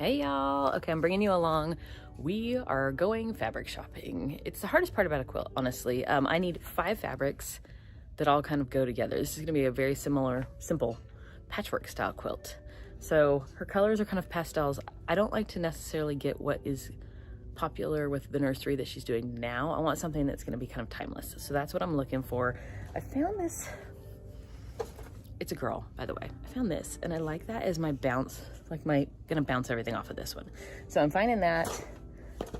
Hey y'all, okay, I'm bringing you along. We are going fabric shopping. It's the hardest part about a quilt, honestly. I need 5 fabrics that all kind of go together. This is gonna be a very simple patchwork style quilt. So her colors are kind of pastels. I don't like to necessarily get what is popular with the nursery that she's doing now. I want something that's gonna be kind of timeless. So that's what I'm looking for. I found this, it's a girl, by the way. I found this and I like that as my bounce, gonna bounce everything off of this one. So I'm finding that.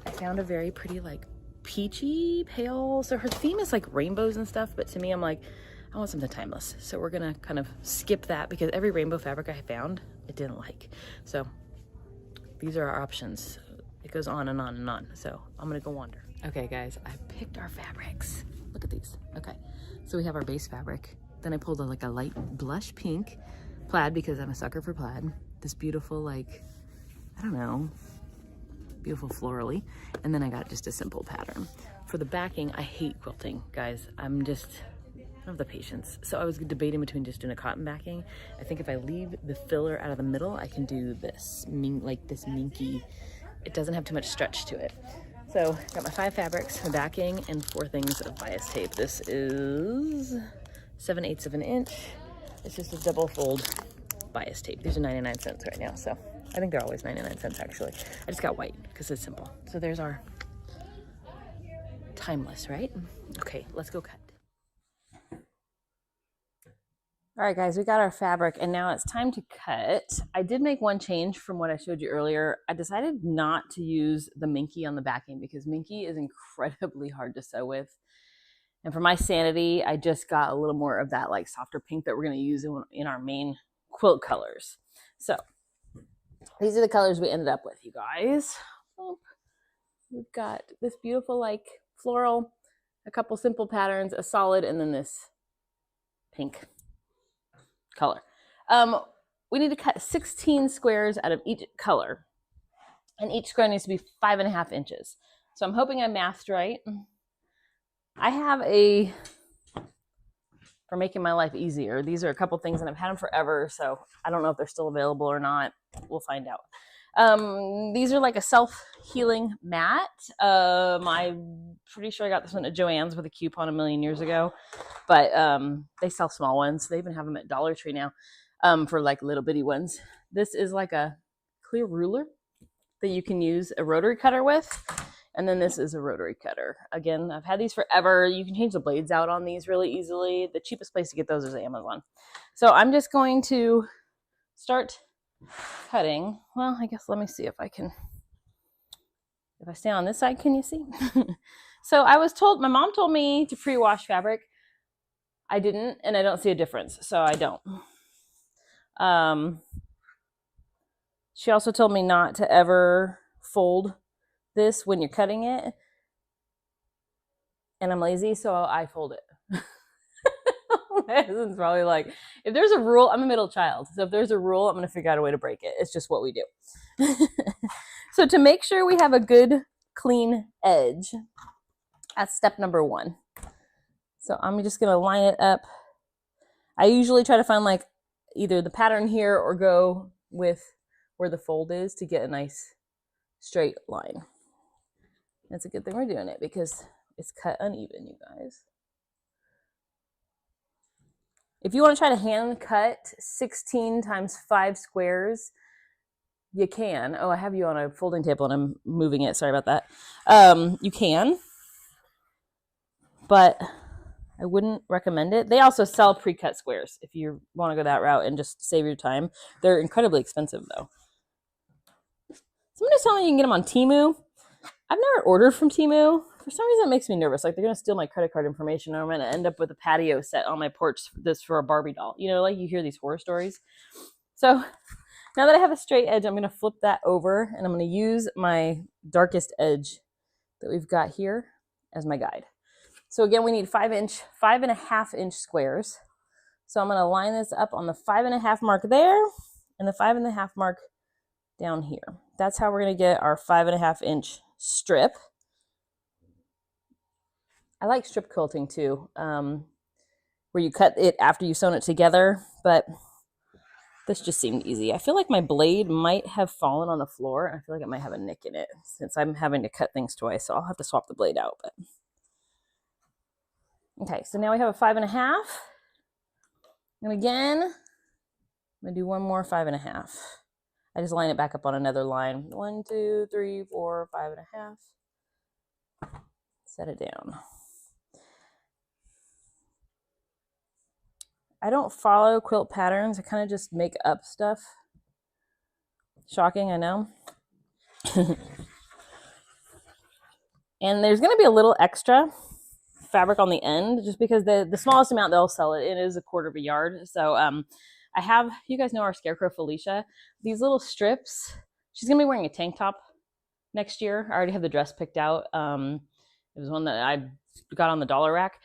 I found a very pretty like peachy pale. So her theme is like rainbows and stuff, but to me, I'm like, I want something timeless. So we're gonna kind of skip that because every rainbow fabric I found, I didn't like. So these are our options. It goes on and on and on. So I'm gonna go wander. Okay guys, I picked our fabrics. Look at these, okay. So we have our base fabric. Then I pulled like a light blush pink plaid because I'm a sucker for plaid. This beautiful, like, I don't know, beautiful florally. And then I got just a simple pattern. For the backing, I hate quilting, guys. I don't have the patience. So I was debating between just doing a cotton backing. I think if I leave the filler out of the middle, I can do this, like this minky, it doesn't have too much stretch to it. So got my 5 fabrics, my backing, and 4 things of bias tape. This is 7/8 of an inch. It's just a double fold bias tape. These are 99 cents right now, so I think they're always 99 cents actually. I just got white because it's simple. So there's our timeless, right? Okay, let's go cut. All right, guys, we got our fabric and now it's time to cut. I did make one change from what I showed you earlier. I decided not to use the minky on the backing because minky is incredibly hard to sew with. And for my sanity, I just got a little more of that like softer pink that we're gonna use in our main quilt colors. So these are the colors we ended up with, you guys. We've got this beautiful like floral, a couple simple patterns, a solid, and then this pink color. We need to cut 16 squares out of each color. And each square needs to be 5.5 inches. So I'm hoping I mathed right. I have for making my life easier. These are a couple things and I've had them forever, so I don't know if they're still available or not. We'll find out. These are like a self-healing mat. I'm pretty sure I got this one at Joann's with a coupon a million years ago, but they sell small ones. They even have them at Dollar Tree now for like little bitty ones. This is like a clear ruler that you can use a rotary cutter with. And then this is a rotary cutter. Again, I've had these forever. You can change the blades out on these really easily. The cheapest place to get those is Amazon. So I'm just going to start cutting. Well, I guess let me see if I can. If I stay on this side, can you see? So I was told, my mom told me to pre-wash fabric. I didn't, and I don't see a difference, so I don't. She also told me not to ever fold this when you're cutting it, and I'm lazy, so I fold it. My husband's probably like, if there's a rule, I'm a middle child, so if there's a rule, I'm gonna figure out a way to break it. It's just what we do. So to make sure we have a good clean edge, that's step number 1. So I'm just gonna line it up. I usually try to find like either the pattern here or go with where the fold is to get a nice straight line. It's a good thing we're doing it because it's cut uneven, you guys. If you want to try to hand cut 16 times 5 squares, you can. Oh, I have you on a folding table and I'm moving it. Sorry about that. You can, but I wouldn't recommend it. They also sell pre-cut squares if you want to go that route and just save your time. They're incredibly expensive though. Somebody's telling me you can get them on Temu. I've never ordered from Temu. For some reason, it makes me nervous. Like they're going to steal my credit card information and I'm going to end up with a patio set on my porch for a Barbie doll. You know, like you hear these horror stories. So now that I have a straight edge, I'm going to flip that over and I'm going to use my darkest edge that we've got here as my guide. So again, we need 5.5 inch squares. So I'm going to line this up on the 5.5 mark there and the 5.5 mark down here. That's how we're going to get our 5.5 inch strip. I like strip quilting too, where you cut it after you've sewn it together, but This just seemed easy. I feel like my blade might have fallen on the floor, and I feel like it might have a nick in it since I'm having to cut things twice, so I'll have to swap the blade out. But okay, so now we have a 5.5. And again, I'm gonna do one more 5.5. I just line it back up on another line. 1, 2, 3, 4, 5.5. Set it down. I don't follow quilt patterns. I kind of just make up stuff. Shocking, I know. And there's going to be a little extra fabric on the end just because the smallest amount they'll sell it is 1/4 yard. So I have, you guys know our Scarecrow Felicia, these little strips. She's going to be wearing a tank top next year. I already have the dress picked out. It was one that I got on the dollar rack.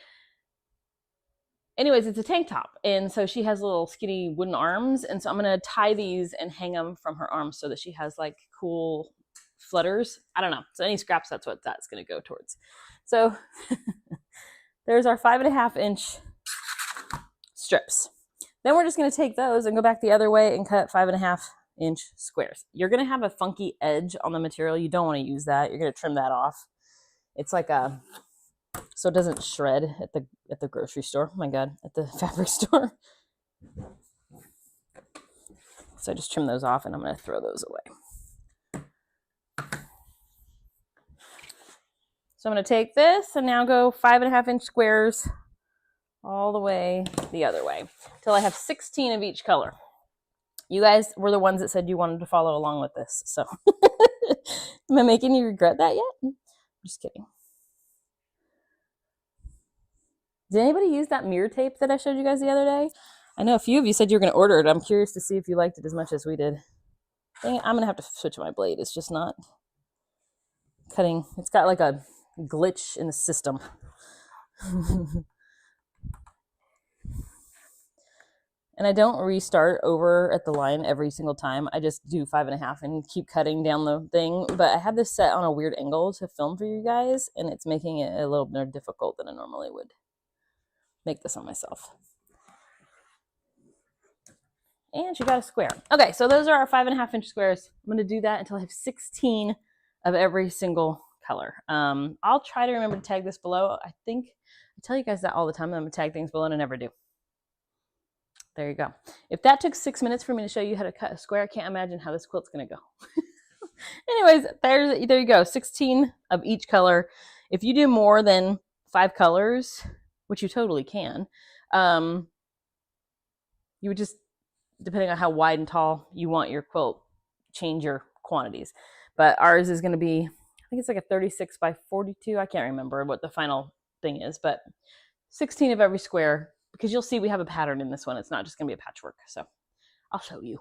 Anyways, it's a tank top. And so she has little skinny wooden arms. And so I'm going to tie these and hang them from her arms so that she has like cool flutters. I don't know. So any scraps, that's what that's going to go towards. So there's our 5.5-inch strips. Then we're just going to take those and go back the other way and cut 5.5-inch squares. You're going to have a funky edge on the material. You don't want to use that. You're going to trim that off. It's like a, so it doesn't shred at the grocery store. Oh my God, at the fabric store. So I just trim those off and I'm going to throw those away. So I'm going to take this and now go 5.5-inch squares all the way the other way till I have 16 of each color. You guys were the ones that said you wanted to follow along with this. So am I making you regret that yet? I'm just kidding. Did anybody use that mirror tape that I showed you guys the other day? I know a few of you said you were going to order it. I'm curious to see if you liked it as much as we did. Dang it, I'm going to have to switch my blade. It's just not cutting. It's got like a glitch in the system. And I don't restart over at the line every single time. I just do 5.5 and keep cutting down the thing. But I have this set on a weird angle to film for you guys, and it's making it a little more difficult than I normally would make this on myself. And she got a square. Okay, so those are our 5.5-inch squares. I'm going to do that until I have 16 of every single color. I'll try to remember to tag this below. I think I tell you guys that all the time. I'm going to tag things below, and I never do. There you go. If that took 6 minutes for me to show you how to cut a square, I can't imagine how this quilt's going to go. Anyways, there you go. 16 of each color. If you do more than 5 colors, which you totally can, you would just, depending on how wide and tall you want your quilt, change your quantities. But ours is going to be, I think it's like a 36 by 42. I can't remember what the final thing is, but 16 of every square, because you'll see we have a pattern in this one. It's not just going to be a patchwork. So I'll show you.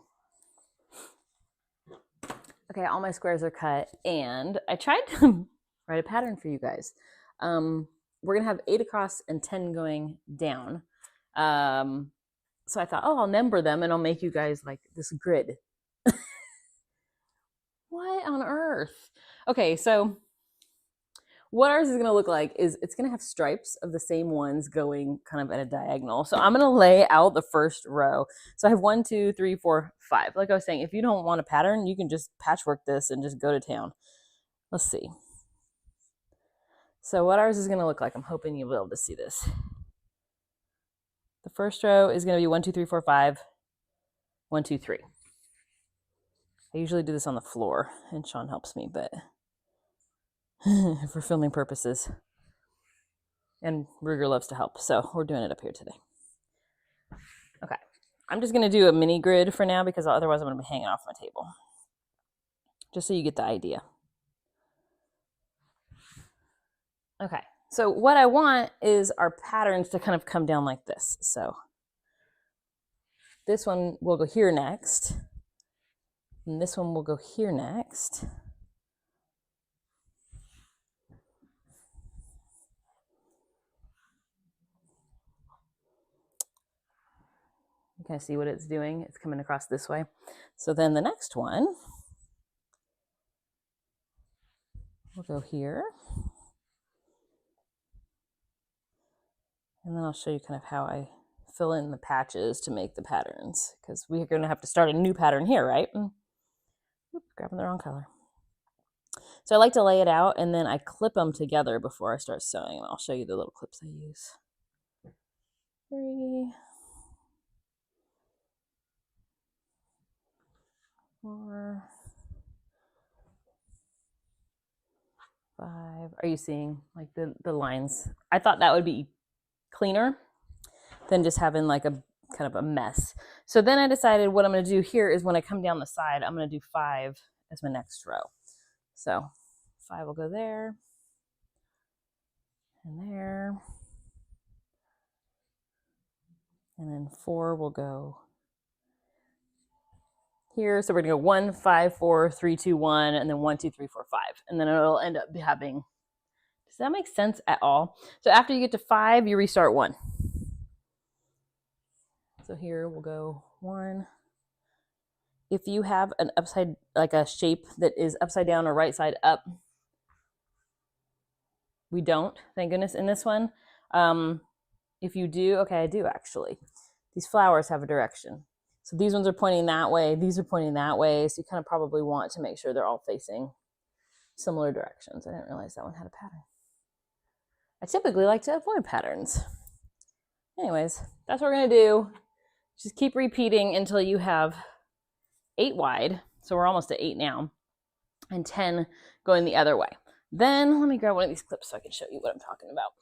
Okay, all my squares are cut, and I tried to write a pattern for you guys. We're going to have 8 across and 10 going down. So I thought, oh, I'll number them and I'll make you guys like this grid. What on earth? Okay, so what ours is going to look like is it's going to have stripes of the same ones going kind of at a diagonal. So I'm going to lay out the first row. So I have 1, 2, 3, 4, 5. Like I was saying, if you don't want a pattern, you can just patchwork this and just go to town. Let's see. So what ours is going to look like, I'm hoping you'll be able to see this. The first row is going to be 1, 2, 3, 4, 5. 1, 2, 3. I usually do this on the floor, and Shawn helps me, but for filming purposes. And Ruger loves to help, so we're doing it up here today. Okay, I'm just going to do a mini grid for now because otherwise I'm going to be hanging off my table. Just so you get the idea. Okay, so what I want is our patterns to kind of come down like this. So this one will go here next. And this one will go here next. You can see what it's doing. It's coming across this way. So then the next one will go here. And then I'll show you kind of how I fill in the patches to make the patterns, because we're going to have to start a new pattern here, right? Oops, grabbing the wrong color. So I like to lay it out and then I clip them together before I start sewing. I'll show you the little clips I use. 3, 4, 5. Are you seeing like the lines? I thought that would be cleaner than just having like a kind of a mess. So then I decided what I'm going to do here is when I come down the side, I'm going to do 5 as my next row. So 5 will go there and there. And then 4 will go here. So we're gonna go 1, 5, 4, 3, 2, 1, and then 1, 2, 3, 4, 5. And then it'll end up having, does that make sense at all? So after you get to 5, you restart 1. So here we'll go 1. If you have an upside, like a shape that is upside down or right side up, we don't, thank goodness, in this one. If you do, okay, I do actually. These flowers have a direction. So these ones are pointing that way, these are pointing that way, so you kind of probably want to make sure they're all facing similar directions. I didn't realize that one had a pattern. I typically like to avoid patterns. Anyways, that's what we're gonna do. Just keep repeating until you have 8 wide, so we're almost at 8 now, and 10 going the other way. Then let me grab one of these clips so I can show you what I'm talking about.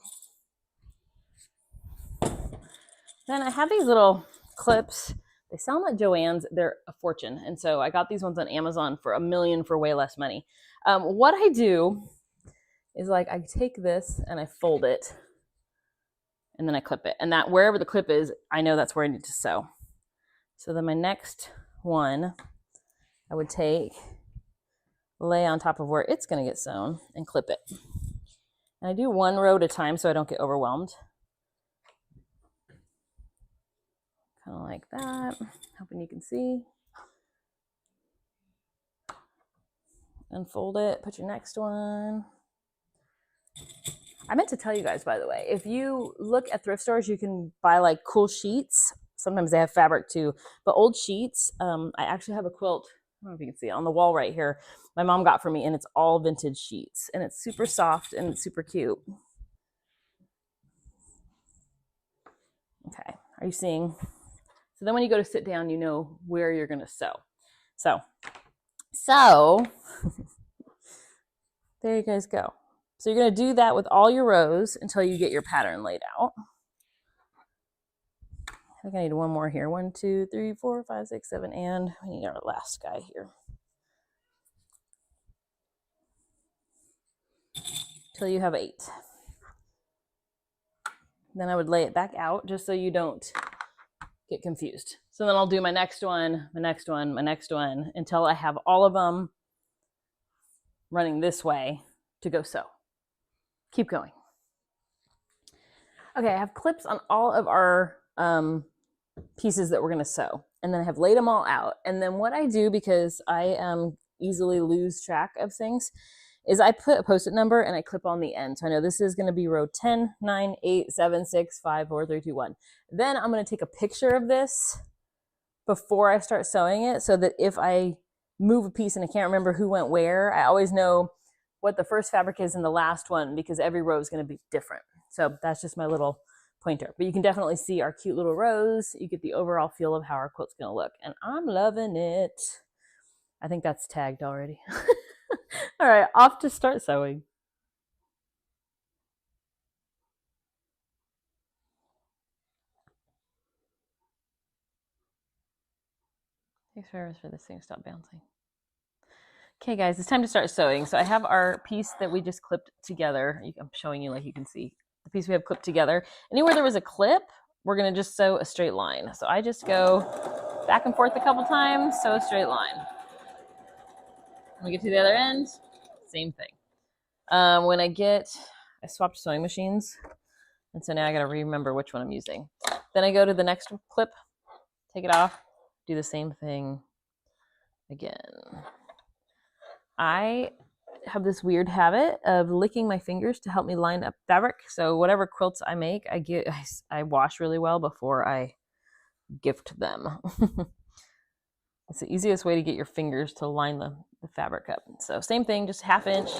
Then I have these little clips. They sound like Joann's. They're a fortune. And so I got these ones on Amazon for $1 million for way less money. What I do is like I take this and I fold it and then I clip it. And that wherever the clip is, I know that's where I need to sew. So then my next one, I would take, lay on top of where it's going to get sewn and clip it. And I do 1 row at a time so I don't get overwhelmed. Kind of like that. Hoping you can see. Unfold it, put your next one. I meant to tell you guys, by the way, if you look at thrift stores, you can buy like cool sheets. Sometimes they have fabric too, but old sheets. I actually have a quilt, I don't know if you can see it, on the wall right here. My mom got for me, and it's all vintage sheets, and it's super soft and it's super cute. Okay, are you seeing? So then when you go to sit down, you know where you're going to sew. So there you guys go. So you're going to do that with all your rows until you get your pattern laid out. I think I need one more here. 1, 2, 3, 4, 5, 6, 7, and we need our last guy here. Till you have 8. Then I would lay it back out just so you don't get confused. So then I'll do my next one, my next one, my next one, until I have all of them running this way to go sew. Keep going. Okay, I have clips on all of our pieces that we're gonna sew. And then I have laid them all out. And then what I do, because I easily lose track of things, is I put a post-it number and I clip on the end. So I know this is gonna be row 10, 9, 8, 7, 6, 5, 4, 3, 2, 1. Then I'm gonna take a picture of this before I start sewing it, so that if I move a piece and I can't remember who went where, I always know what the first fabric is in the last one, because every row is gonna be different. So that's just my little pointer. But you can definitely see our cute little rows. You get the overall feel of how our quilt's gonna look. And I'm loving it. I think that's tagged already. All right, off to start sewing. Takes forever for this thing to stop bouncing. Okay guys, it's time to start sewing. So I have our piece that we just clipped together. I'm showing you like you can see the piece we have clipped together. Anywhere there was a clip, we're gonna just sew a straight line. So I just go back and forth a couple times, sew a straight line. When we get to the other end, same thing. When I swapped sewing machines, and so now I gotta remember which one I'm using. Then I go to the next clip, take it off, do the same thing again. I have this weird habit of licking my fingers to help me line up fabric. So whatever quilts I make, I wash really well before I gift them. It's the easiest way to get your fingers to line the fabric up. So same thing, just 1/2 inch.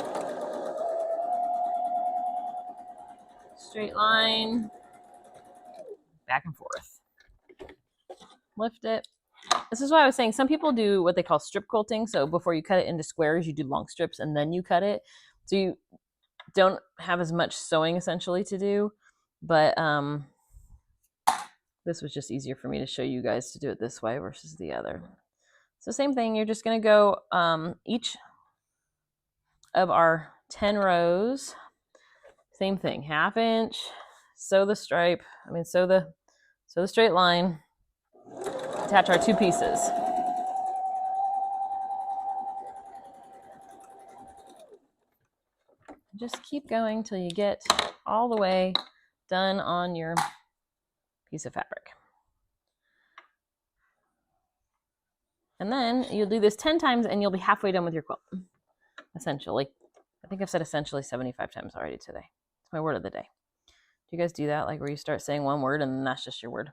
Straight line, back and forth. Lift it. This is why I was saying some people do what they call strip quilting. So before you cut it into squares, you do long strips and then you cut it. So you don't have as much sewing essentially to do. But this was just easier for me to show you guys to do it this way versus the other. So same thing, you're just going to go each of our 10 rows, same thing, 1/2 inch, sew the stripe, sew the straight line, attach our 2 pieces. Just keep going till you get all the way done on your piece of fabric. And then you'll do this 10 times and you'll be halfway done with your quilt. Essentially. I think I've said essentially 75 times already today. It's my word of the day. Do you guys do that? Like where you start saying one word and then that's just your word?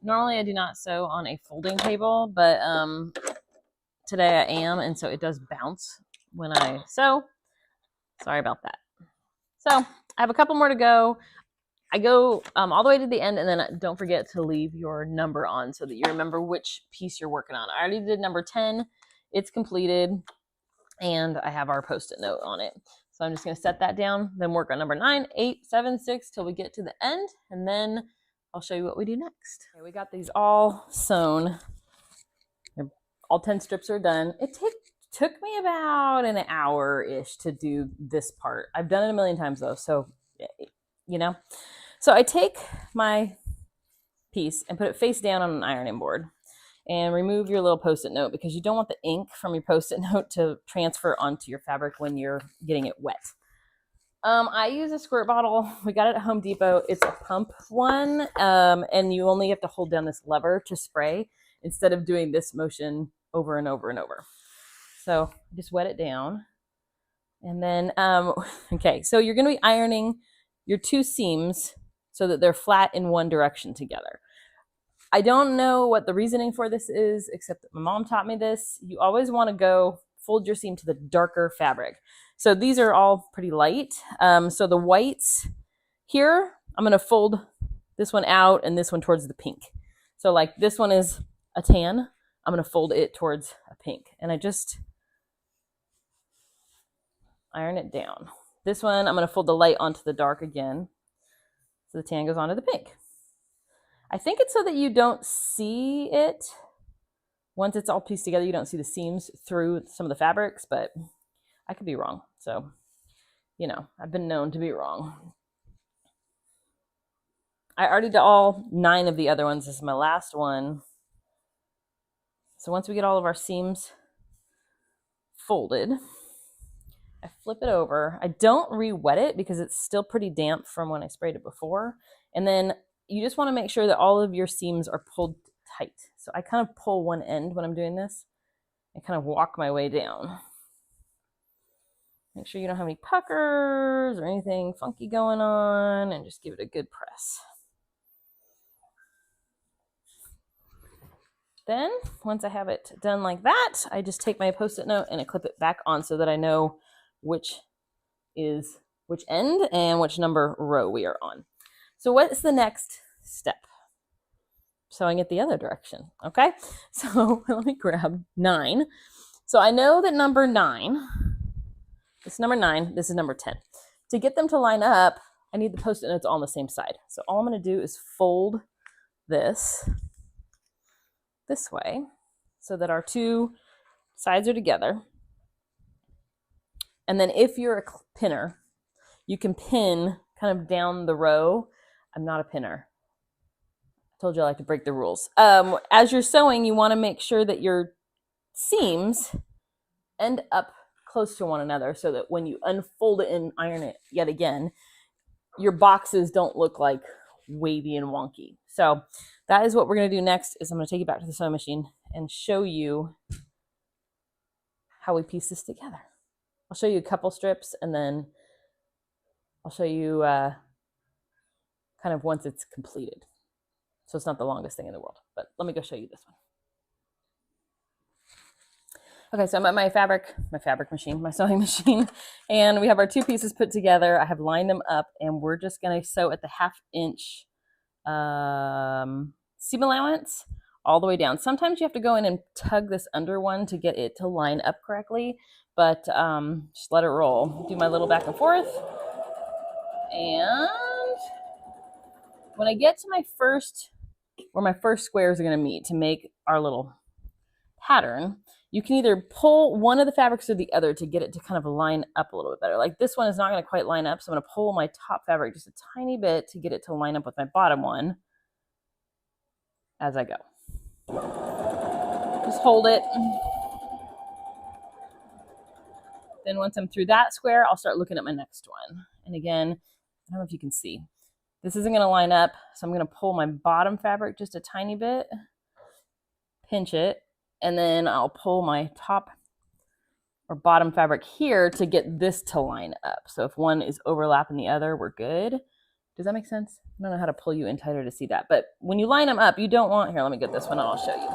Normally I do not sew on a folding table, but today I am, and so it does bounce when I sew. Sorry about that. So I have a couple more to go. I go all the way to the end, and then don't forget to leave your number on so that you remember which piece you're working on. I already did number 10. It's completed, and I have our Post-it note on it. So I'm just going to set that down, then work on number 9, 8, 7, 6 till we get to the end, and then I'll show you what we do next. Okay, we got these all sewn. All 10 strips are done. It took me about an hour-ish to do this part. I've done it a million times though, so you know. So I take my piece and put it face down on an ironing board and remove your little Post-it note because you don't want the ink from your Post-it note to transfer onto your fabric when you're getting it wet. I use a squirt bottle. We got it at Home Depot. It's a pump one, and you only have to hold down this lever to spray instead of doing this motion over and over and over. So just wet it down. And then, okay, so you're going to be ironing your 2 seams so that they're flat in one direction together. I don't know what the reasoning for this is, except that my mom taught me this. You always want to go fold your seam to the darker fabric. So these are all pretty light. So the whites here, I'm going to fold this one out and this one towards the pink. So like this one is a tan. I'm going to fold it towards a pink. And I just iron it down. This one, I'm going to fold the light onto the dark again. So the tan goes onto the pink. I think it's so that you don't see it. Once it's all pieced together, you don't see the seams through some of the fabrics, but I could be wrong. So, you know, I've been known to be wrong. I already did all 9 of the other ones. This is my last one. So once we get all of our seams folded, I flip it over. I don't re-wet it because it's still pretty damp from when I sprayed it before. And then you just want to make sure that all of your seams are pulled tight. So I kind of pull one end when I'm doing this and kind of walk my way down. Make sure you don't have any puckers or anything funky going on, and just give it a good press. Then, once I have it done like that, I just take my Post-it note and I clip it back on so that I know which is which end and which number row we are on. So what's the next step? Sewing it the other direction, okay? So let me grab 9. So I know that number 9, this is number 9, this is number 10. To get them to line up, I need the Post-it notes all on the same side. So all I'm gonna do is fold this way so that our 2 sides are together. And then if you're a pinner, you can pin kind of down the row. I'm not a pinner. I told you I like to break the rules. As you're sewing, you want to make sure that your seams end up close to one another so that when you unfold it and iron it yet again, your boxes don't look like wavy and wonky. So that is what we're going to do next. Is I'm going to take you back to the sewing machine and show you how we piece this together. I'll show you a couple strips, and then I'll show you kind of once it's completed. So it's not the longest thing in the world, but let me go show you this one. Okay, so I'm at my sewing machine, and we have our two pieces put together. I have lined them up, and we're just gonna sew at the 1/2 inch seam allowance all the way down. Sometimes you have to go in and tug this under one to get it to line up correctly, but just let it roll. Do my little back and forth, and when I get to where my first squares are gonna meet to make our little pattern, you can either pull one of the fabrics or the other to get it to kind of line up a little bit better. Like this one is not going to quite line up, so I'm going to pull my top fabric just a tiny bit to get it to line up with my bottom one as I go. Just hold it. Then once I'm through that square, I'll start looking at my next one. And again, I don't know if you can see. This isn't going to line up, so I'm going to pull my bottom fabric just a tiny bit, pinch it, and then I'll pull my top or bottom fabric here to get this to line up. So if one is overlapping the other, we're good. Does that make sense? I don't know how to pull you in tighter to see that. But when you line them up, you don't want, here, let me get this one and I'll show you.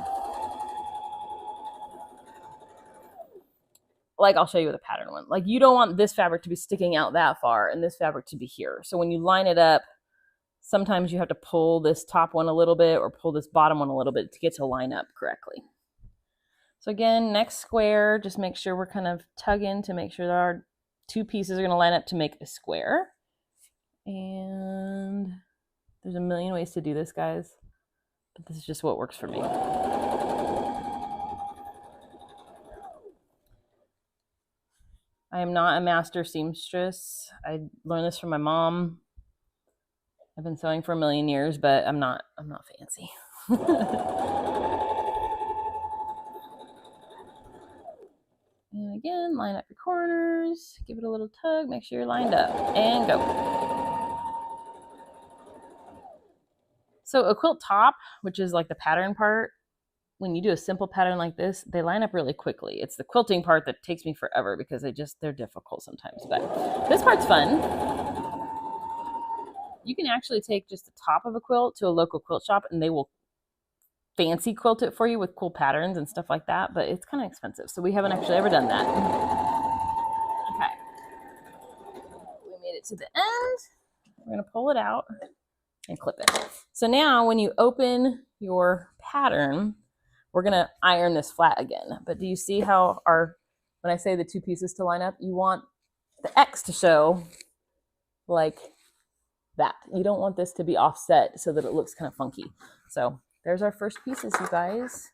Like I'll show you with a pattern one. Like you don't want this fabric to be sticking out that far and this fabric to be here. So when you line it up, sometimes you have to pull this top one a little bit or pull this bottom one a little bit to get to line up correctly. So again, next square, just make sure we're kind of tugging to make sure that our two pieces are going to line up to make a square. And there's a million ways to do this, guys, but this is just what works for me. I am not a master seamstress. I learned this from my mom. I've been sewing for a million years, but I'm not fancy. And again, line up your corners, give it a little tug, make sure you're lined up, and go. So a quilt top, which is like the pattern part, when you do a simple pattern like this, they line up really quickly. It's the quilting part that takes me forever because they're difficult sometimes, but this part's fun. You can actually take just the top of a quilt to a local quilt shop and they will fancy quilt it for you with cool patterns and stuff like that, but it's kind of expensive, so we haven't actually ever done that. Okay, we made it to the end. We're going to pull it out and clip it. So now when you open your pattern, we're going to iron this flat again. But do you see how when I say the two pieces to line up, you want the X to show like that. You don't want this to be offset so that it looks kind of funky. So there's our first pieces, you guys.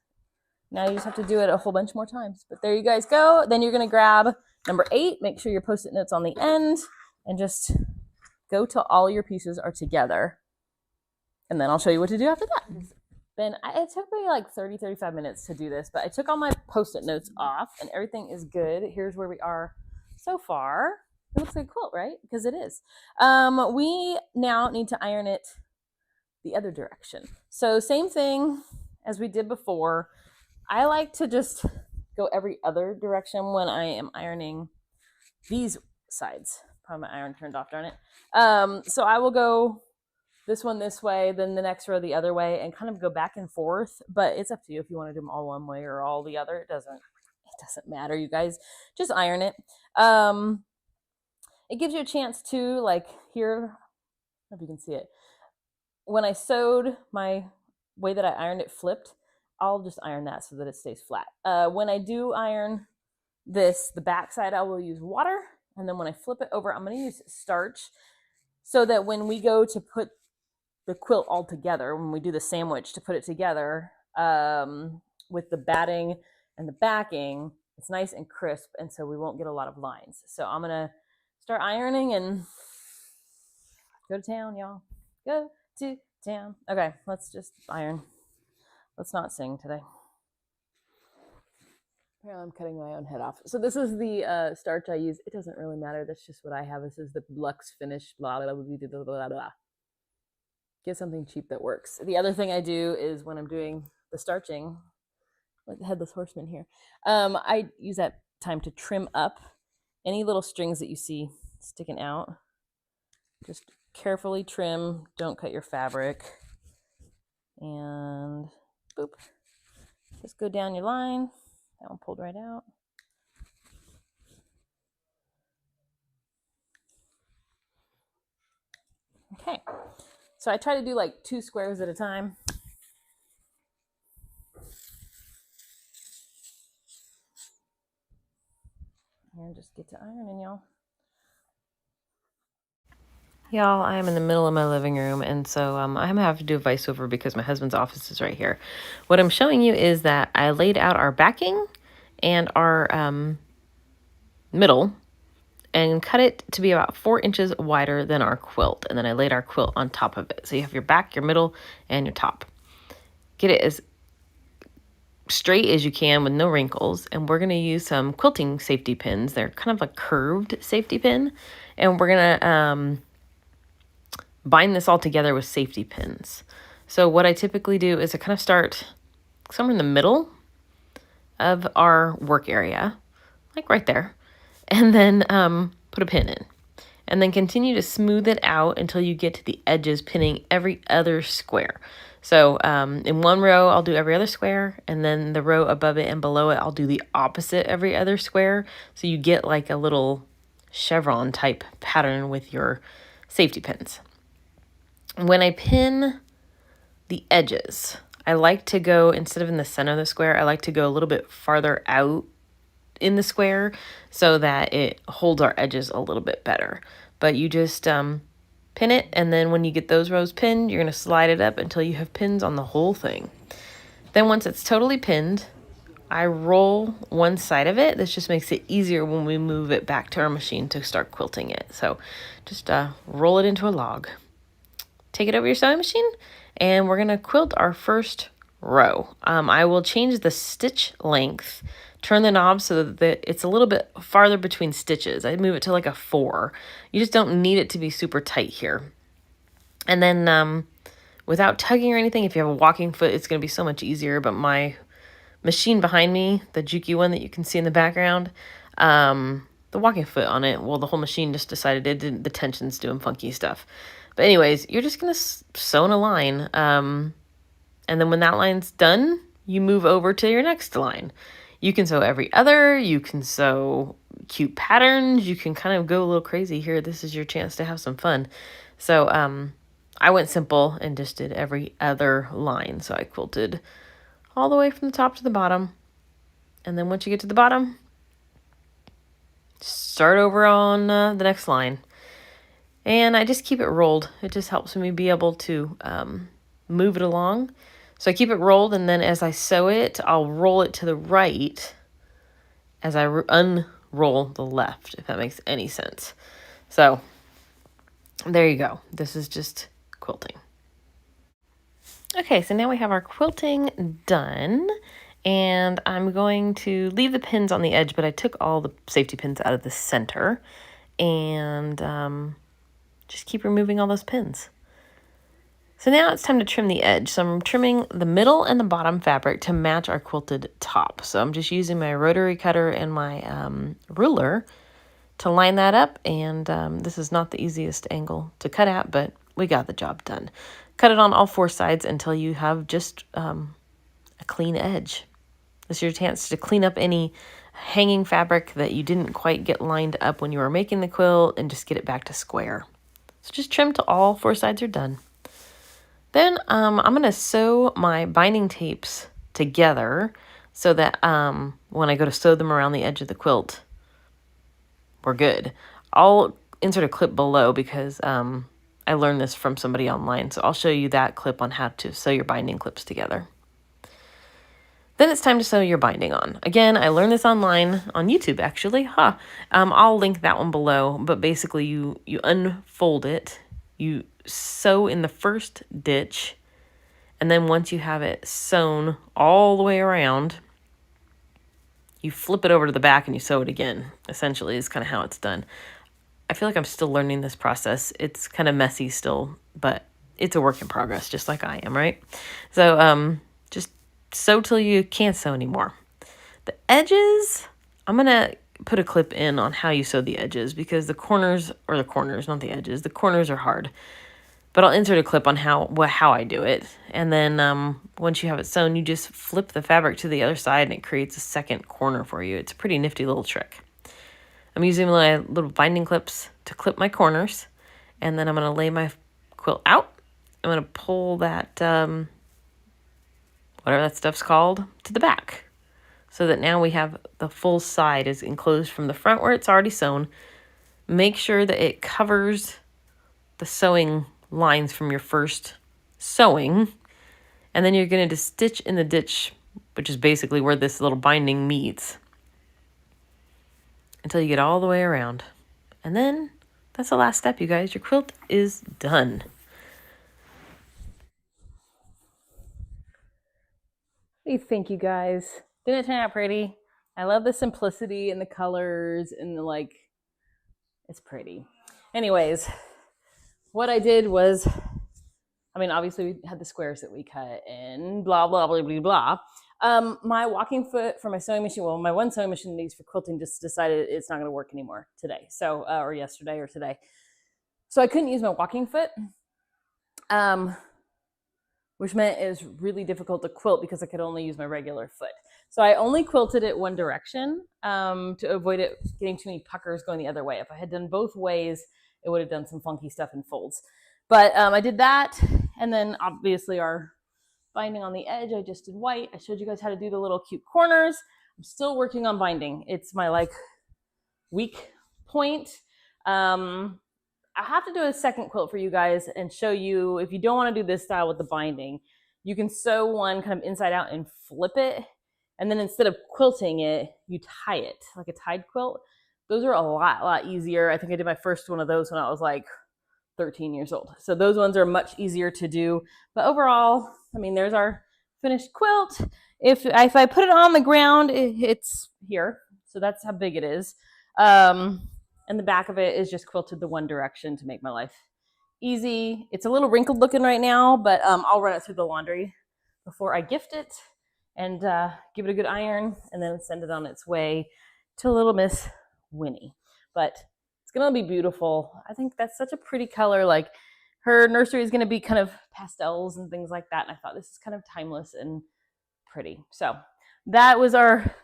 Now you just have to do it a whole bunch more times. But there you guys go. Then you're going to grab number 8. Make sure your Post-it notes on the end. And just go till all your pieces are together. And then I'll show you what to do after that. It took me like 35 minutes to do this. But I took all my Post-it notes off. And everything is good. Here's where we are so far. It looks like a quilt, right? Because it is. We now need to iron it the other direction. So same thing as we did before. I like to just go every other direction when I am ironing these sides. Probably my iron turned off, darn it. So I will go this one this way, then the next row the other way, and kind of go back and forth. But it's up to you if you want to do them all one way or all the other. It doesn't matter, you guys. Just iron it. It gives you a chance to, like here, I don't know if you can see it. When I sewed, my way that I ironed it flipped, I'll just iron that so that it stays flat. When I do iron this, the back side, I will use water. And then when I flip it over, I'm going to use starch so that when we go to put the quilt all together, when we do the sandwich to put it together with the batting and the backing, it's nice and crisp. And so we won't get a lot of lines. So I'm going to start ironing and go to town, y'all. Go to town. Okay, let's just iron. Let's not sing today. Apparently I'm cutting my own head off. So this is the starch I use. It doesn't really matter. That's just what I have. This is the Lux Finish blah, blah, blah, blah, blah, blah. get something cheap that works. The other thing I do is when I'm doing the starching, like the headless horseman here, I use that time to trim up any little strings that you see sticking out. Just carefully trim, don't cut your fabric. And boop, just go down your line. That one pulled right out. Okay, so I try to do like 2 squares at a time. And just get to ironing, y'all. Y'all, I'm in the middle of my living room, and so I'm going to have to do a voiceover because my husband's office is right here. What I'm showing you is that I laid out our backing and our middle and cut it to be about 4 inches wider than our quilt. And then I laid our quilt on top of it. So you have your back, your middle, and your top. Get it as straight as you can with no wrinkles. And we're going to use some quilting safety pins. They're kind of a curved safety pin. And we're going to bind this all together with safety pins. So what I typically do is I kind of start somewhere in the middle of our work area, like right there, and then put a pin in. And then continue to smooth it out until you get to the edges, pinning every other square. So in one row, I'll do every other square, and then the row above it and below it, I'll do the opposite every other square. So you get like a little chevron type pattern with your safety pins. When I pin the edges, I like to go, instead of in the center of the square, I like to go a little bit farther out in the square so that it holds our edges a little bit better. But you just pin it, and then when you get those rows pinned, you're going to slide it up until you have pins on the whole thing. Then once it's totally pinned, I roll one side of it. This just makes it easier when we move it back to our machine to start quilting it. So just roll it into a log. Take it over your sewing machine, and we're going to quilt our first row. I will change the stitch length, turn the knob so that it's a little bit farther between stitches. I move it to like a 4. You just don't need it to be super tight here. And then without tugging or anything, if you have a walking foot, it's going to be so much easier. But my machine behind me, the Juki one that you can see in the background, the walking foot on it, well, the whole machine just decided the tension's doing funky stuff. But anyways, you're just going to sew in a line. And then when that line's done, you move over to your next line. You can sew every other. You can sew cute patterns. You can kind of go a little crazy here. This is your chance to have some fun. So I went simple and just did every other line. So I quilted all the way from the top to the bottom. And then once you get to the bottom, start over on the next line. And I just keep it rolled. It just helps me be able to move it along. So I keep it rolled, and then as I sew it, I'll roll it to the right as I unroll the left, if that makes any sense. So there you go. This is just quilting. Okay, so now we have our quilting done. And I'm going to leave the pins on the edge, but I took all the safety pins out of the center. And just keep removing all those pins. So now it's time to trim the edge. So I'm trimming the middle and the bottom fabric to match our quilted top. So I'm just using my rotary cutter and my ruler to line that up. And this is not the easiest angle to cut at, but we got the job done. Cut it on all 4 sides until you have just a clean edge. This is your chance to clean up any hanging fabric that you didn't quite get lined up when you were making the quilt and just get it back to square. So just trim till all 4 sides are done. Then I'm going to sew my binding tapes together so that when I go to sew them around the edge of the quilt, we're good. I'll insert a clip below because I learned this from somebody online. So I'll show you that clip on how to sew your binding clips together. Then it's time to sew your binding on. Again, I learned this online on YouTube, actually. I'll link that one below. But basically, you unfold it. You sew in the first ditch. And then once you have it sewn all the way around, you flip it over to the back and you sew it again. Essentially is kind of how it's done. I feel like I'm still learning this process. It's kind of messy still, but it's a work in progress, just like I am, right? So just sew till you can't sew anymore. The edges, I'm going to put a clip in on how you sew the edges because the corners, not the edges, the corners are hard. But I'll insert a clip on how I do it. And then once you have it sewn, you just flip the fabric to the other side and it creates a second corner for you. It's a pretty nifty little trick. I'm using my little binding clips to clip my corners. And then I'm going to lay my quilt out. I'm going to pull that, whatever that stuff's called, to the back. So that now we have the full side is enclosed from the front where it's already sewn. Make sure that it covers the sewing lines from your first sewing. And then you're going to just stitch in the ditch, which is basically where this little binding meets, until you get all the way around. And then that's the last step, you guys. Your quilt is done. What do you think, you guys? Didn't it turn out pretty? I love the simplicity and the colors and the like, it's pretty. Anyways, what I did was, I mean, obviously we had the squares that we cut and blah, blah, blah, blah, blah. My walking foot for my sewing machine, well, my one sewing machine needs for quilting just decided it's not going to work anymore today. So, or yesterday or today. So I couldn't use my walking foot, which meant it was really difficult to quilt because I could only use my regular foot. So I only quilted it one direction to avoid it getting too many puckers going the other way. If I had done both ways, it would have done some funky stuff in folds. But I did that. And then obviously our binding on the edge, I just did white. I showed you guys how to do the little cute corners. I'm still working on binding. It's my like weak point. I have to do a second quilt for you guys and show you, if you don't want to do this style with the binding, you can sew one kind of inside out and flip it. And then instead of quilting it, you tie it like a tied quilt. Those are a lot easier. I think I did my first one of those when I was like 13 years old. So those ones are much easier to do. But overall, I mean, there's our finished quilt. If I put it on the ground, it's here. So that's how big it is. And the back of it is just quilted the one direction to make my life easy. It's a little wrinkled looking right now, but I'll run it through the laundry before I gift it and give it a good iron and then send it on its way to little Miss Winnie. But it's going to be beautiful. I think that's such a pretty color. Like her nursery is going to be kind of pastels and things like that. And I thought this is kind of timeless and pretty. So that was our...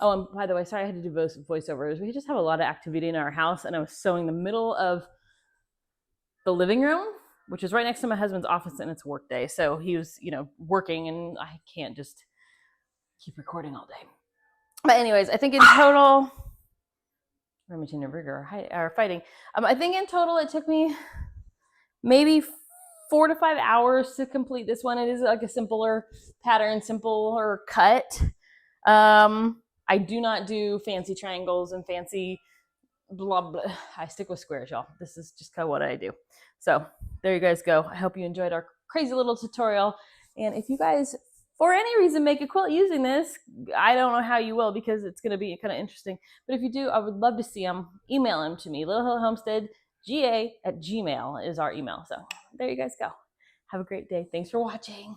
Oh, and by the way, sorry I had to do voiceovers. We just have a lot of activity in our house, and I was sewing the middle of the living room, which is right next to my husband's office, and it's work day. So he was, working, and I can't just keep recording all day. But anyways, I think in total, Remington and Rigger are fighting. I think in total it took me maybe 4 to 5 hours to complete this one. It is like a simpler pattern, simpler cut. I do not do fancy triangles and fancy blah, blah. I stick with squares, y'all. This is just kind of what I do. So there you guys go. I hope you enjoyed our crazy little tutorial. And if you guys, for any reason, make a quilt using this, I don't know how you will because it's going to be kind of interesting. But if you do, I would love to see them. Email them to me. littlehillhomesteadga@gmail.com is our email. So there you guys go. Have a great day. Thanks for watching.